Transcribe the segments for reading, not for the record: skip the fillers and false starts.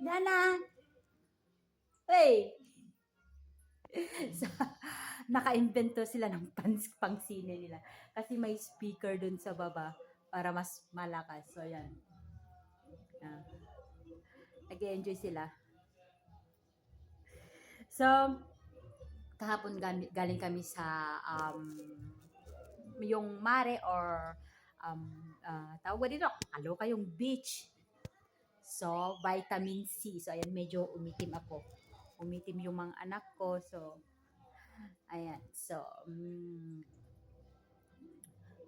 Yana! Hey! So, naka-invento sila ng pangsine nila. Kasi may speaker dun sa baba para mas malakas. So, yan. Ah, nag-enjoy sila. So, kahapon galing kami sa yung mare or tawag dito, yung beach. So, vitamin C. So, ayan, medyo umitim ako. Umitim yung mga anak ko. So, ayan. So,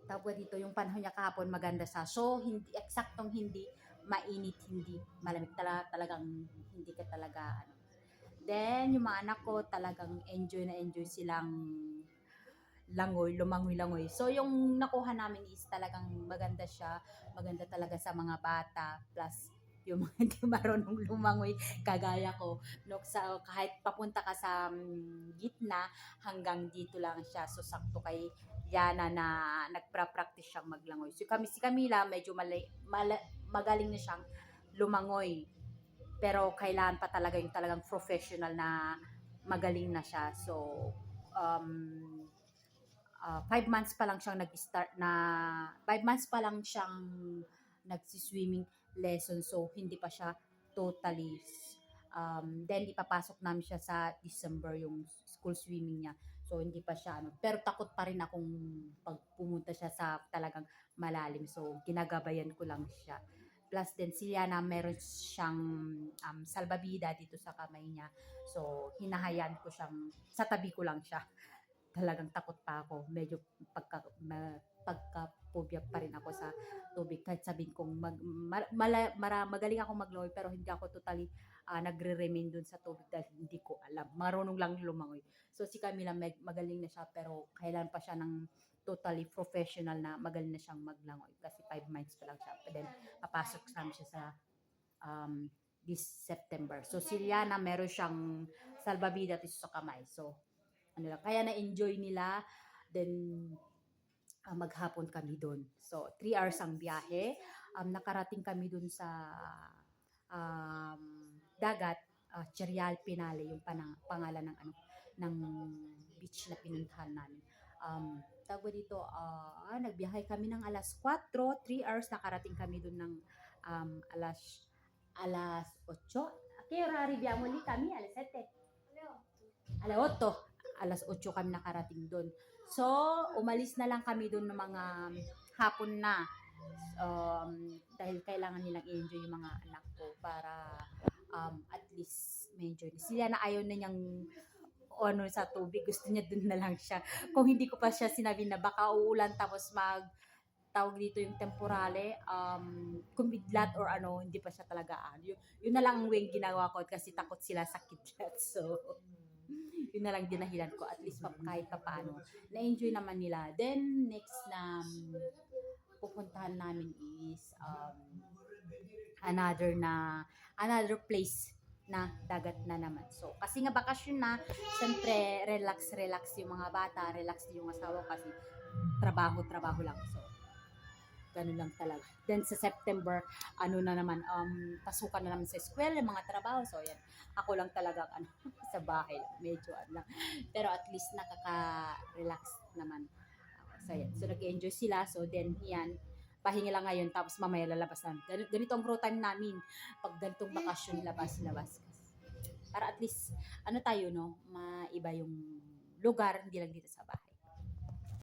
tawag dito, yung panahon niya kahapon maganda siya. So, hindi, eksaktong hindi mainit, hindi malamig. Talagang hindi ka talaga, ano. Then, yung mga anak ko talagang enjoy na enjoy silang langoy, lumangoy-langoy. So, yung nakuha namin is talagang maganda siya. Maganda talaga sa mga bata. Plus, yung mga hindi marunong lumangoy, kagaya ko. No, kahit papunta ka sa gitna, hanggang dito lang siya. So, sakto kay Yana na nagpra-practice siyang maglangoy. So, si Camila, medyo magaling na siyang lumangoy. Pero kailangan pa talaga yung talagang professional na magaling na siya. So, 5 months pa lang siyang nag-start na 5 months pa lang siyang nagsi-swimming lesson, so hindi pa siya totally then ipapasok namin siya sa December yung school swimming niya, so hindi pa siya pero takot pa rin akong pag pumunta siya sa talagang malalim, so ginagabayan ko lang siya. Plus din si Liana meron siyang salbabida dito sa kamay niya, so hinahayaan ko siyang sa tabi ko lang siya. Talagang takot pa ako. Medyo pagka-phobia pa rin ako sa tubig. Kahit sabihin kong magaling ako maglangoy pero hindi ako totally nagre-remain dun sa tubig dahil hindi ko alam. Marunong lang lumangoy. So si Camila magaling na siya pero kailan pa siya ng totally professional na magaling na siyang maglangoy. Kasi 5 months pa lang siya. Then papasok namin siya sa this September. So si Liana meron siyang salbabida sa kamay. So kaya na-enjoy nila. Then, maghapon kami doon. So, 3 hours ang biyahe. Nakarating kami doon sa dagat, Cherial Pinale, yung pangalan ng ng beach na pinuntahan namin. Tawag dito, nagbiyahe kami ng alas 4, 3 hours, nakarating kami doon ng alas 8. Kaya raribiyamo ni kami, alas 7. Alas 8. Alas 8 kami nakarating doon. So, umalis na lang kami doon ng mga hapon na. Dahil kailangan nilang i-enjoy yung mga anak ko para at least may enjoy. Sila na ayaw na niyang sa tubig. Gusto niya doon na lang siya. Kung hindi ko pa siya sinabi na baka uulan tapos tawag dito yung temporale, kumidlat or hindi pa siya talaga yun na lang ang way ginawa ko kasi takot sila sa kidlat. So, yun na lang dinahilan ko, at least kahit pa paano na-enjoy naman nila. Then next na pupuntahan namin is another place na dagat na naman. So kasi nga bakasyon na, syempre relax yung mga bata, relax yung asawa kasi trabaho lang. So ganun lang talaga. Then sa September, na naman, pasukan na naman sa eskwela, mga trabaho. So yan, ako lang talaga sa bahay lang, medyo lang. Pero at least nakaka-relax naman ako. So yan, so nag-enjoy sila. So then yan, pahinga lang ngayon, tapos mamaya lalabas namin. Ganito ang grow time namin. Pag ganitong bakasyon, labas. Para at least, tayo, no, maiba yung lugar, hindi lang dito sa bahay.